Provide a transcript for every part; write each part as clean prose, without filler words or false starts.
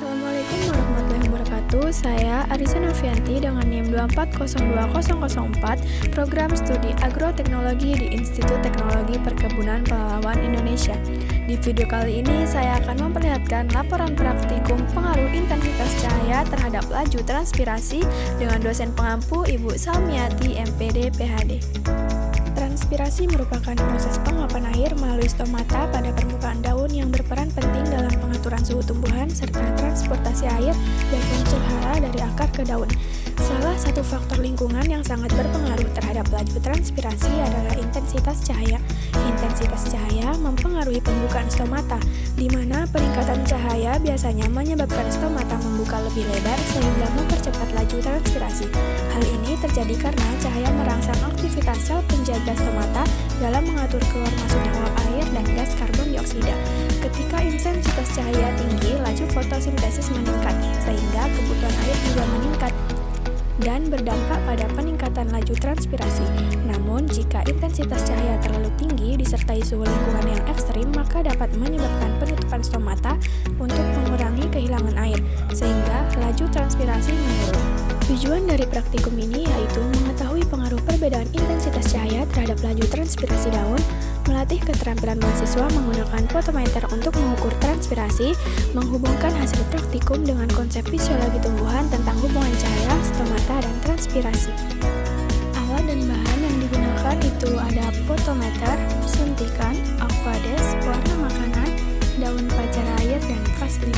Assalamualaikum warahmatullahi wabarakatuh. Saya Arisa Novianti dengan NIM 2402004, Program Studi Agroteknologi di Institut Teknologi Perkebunan Pelalawan Indonesia. Di video kali ini saya akan memperlihatkan laporan praktikum pengaruh intensitas cahaya terhadap laju transpirasi dengan dosen pengampu Ibu Salmiati, MPD, PhD. Transpirasi merupakan proses penguapan air melalui stomata pada permukaan daun yang berperan penting dalam pengaturan suhu tumbuhan serta transportasi air dan unsur hara dari akar ke daun. Salah satu faktor lingkungan yang sangat berpengaruh terhadap laju transpirasi adalah intensitas cahaya. Intensitas cahaya mempengaruhi pembukaan stomata, di mana peningkatan cahaya biasanya menyebabkan stomata membuka lebih lebar sehingga mempercepat laju transpirasi. Hal ini terjadi karena cahaya merangsang aktivitas sel penjaga stomata dalam mengatur keluar masuknya uap air dan gas karbon dioksida. Ketika intensitas cahaya tinggi, laju fotosintesis meningkat, sehingga kebutuhan air juga meningkat dan berdampak pada peningkatan laju transpirasi. Namun, jika intensitas cahaya terlalu tinggi disertai suhu lingkungan yang ekstrim, maka dapat menyebabkan penutupan stomata untuk mengurangi kehilangan air, sehingga laju transpirasi menurun. Tujuan dari praktikum ini yaitu mengetahui pengaruh perbedaan intensitas cahaya terhadap laju transpirasi daun, melatih keterampilan mahasiswa menggunakan fotometer untuk mengukur transpirasi, menghubungkan hasil praktikum dengan konsep fisiologi tumbuhan tentang hubungan cahaya, stomata, dan transpirasi. Alat dan bahan yang digunakan itu ada fotometer, suntikan, aquades, warna makanan, daun pacar air, dan vaselin.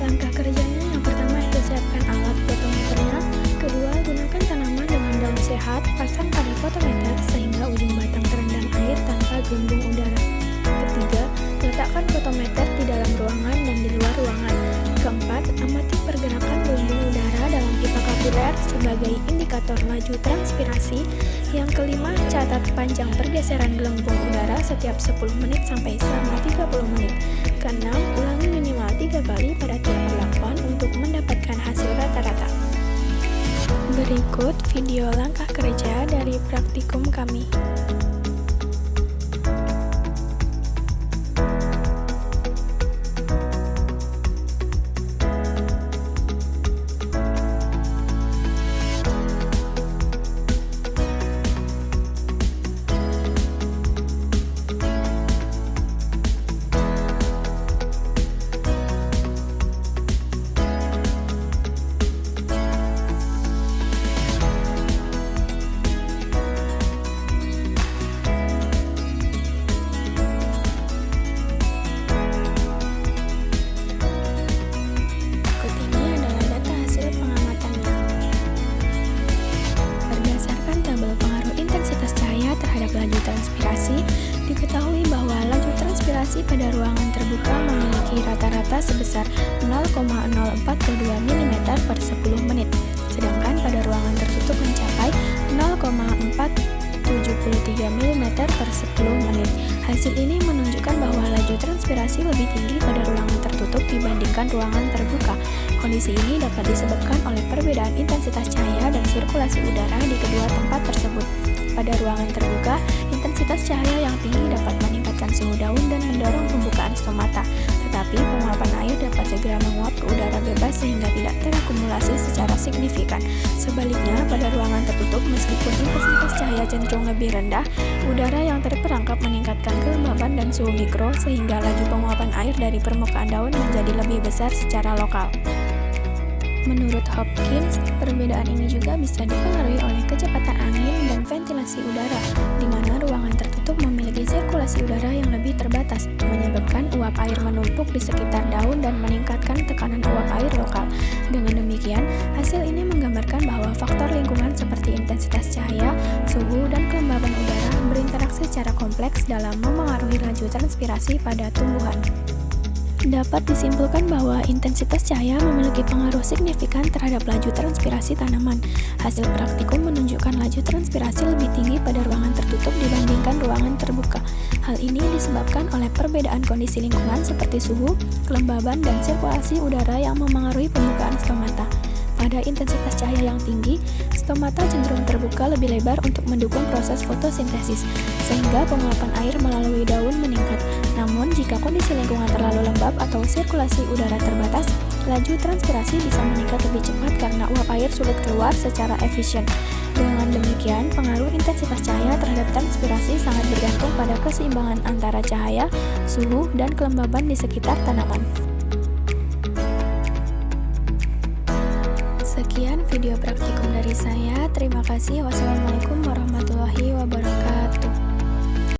Langkah kerjanya yang pertama itu siapkan alat fotometernya, kedua gunakan tanaman dengan daun sehat, pasang pada fotometer sehingga ujung batang terendam air tanpa gelembung udara. Ketiga, letakkan fotometer di dalam ruangan dan di luar ruangan. Keempat, amati pergerakan gelembung udara dalam pipa kapiler sebagai indikator laju transpirasi. Yang kelima, catat panjang pergeseran gelembung udara setiap 10 menit sampai selama 30 menit. Keenam, ulangi minimal 3 kali pada tiap perlakuan untuk mendapatkan hasil rata-rata. Berikut video langkah kerja dari praktikum kami. Laju transpirasi, diketahui bahwa laju transpirasi pada ruangan terbuka memiliki rata-rata sebesar 0,042 mm per 10 menit, sedangkan pada ruangan tertutup mencapai 0,473 mm per 10 menit. Hasil ini menunjukkan bahwa laju transpirasi lebih tinggi pada ruangan tertutup dibandingkan ruangan terbuka. Kondisi ini dapat disebabkan oleh perbedaan intensitas cahaya dan sirkulasi udara di kedua tempat tersebut. Pada ruangan terbuka, intensitas cahaya yang tinggi dapat meningkatkan suhu daun dan mendorong pembukaan stomata, tetapi penguapan air dapat segera menguap ke udara bebas sehingga tidak terakumulasi secara signifikan. Sebaliknya, pada ruangan tertutup, meskipun intensitas cahaya cenderung lebih rendah, udara yang terperangkap meningkatkan kelembaban dan suhu mikro sehingga laju penguapan air dari permukaan daun menjadi lebih besar secara lokal. Menurut Hopkins, perbedaan ini juga bisa dipengaruhi oleh kecepatan angin dan ventilasi udara, di mana ruangan tertutup memiliki sirkulasi udara yang lebih terbatas, menyebabkan uap air menumpuk di sekitar daun dan meningkatkan tekanan uap air lokal. Dengan demikian, hasil ini menggambarkan bahwa faktor lingkungan seperti intensitas cahaya, suhu, dan kelembaban udara berinteraksi secara kompleks dalam memengaruhi laju transpirasi pada tumbuhan. Dapat disimpulkan bahwa intensitas cahaya memiliki pengaruh signifikan terhadap laju transpirasi tanaman. Hasil praktikum menunjukkan laju transpirasi lebih tinggi pada ruangan tertutup dibandingkan ruangan terbuka. Hal ini disebabkan oleh perbedaan kondisi lingkungan seperti suhu, kelembaban, dan sirkulasi udara yang memengaruhi pembukaan stomata. Pada intensitas cahaya yang tinggi, stomata cenderung terbuka lebih lebar untuk mendukung proses fotosintesis, sehingga penguapan air melalui daun meningkat. Namun, jika kondisi lingkungan terlalu lembab atau sirkulasi udara terbatas, laju transpirasi bisa meningkat lebih cepat karena uap air sulit keluar secara efisien. Dengan demikian, pengaruh intensitas cahaya terhadap transpirasi sangat bergantung pada keseimbangan antara cahaya, suhu, dan kelembaban di sekitar tanaman. Sekian video praktikum dari saya. Terima kasih. Wassalamualaikum warahmatullahi wabarakatuh.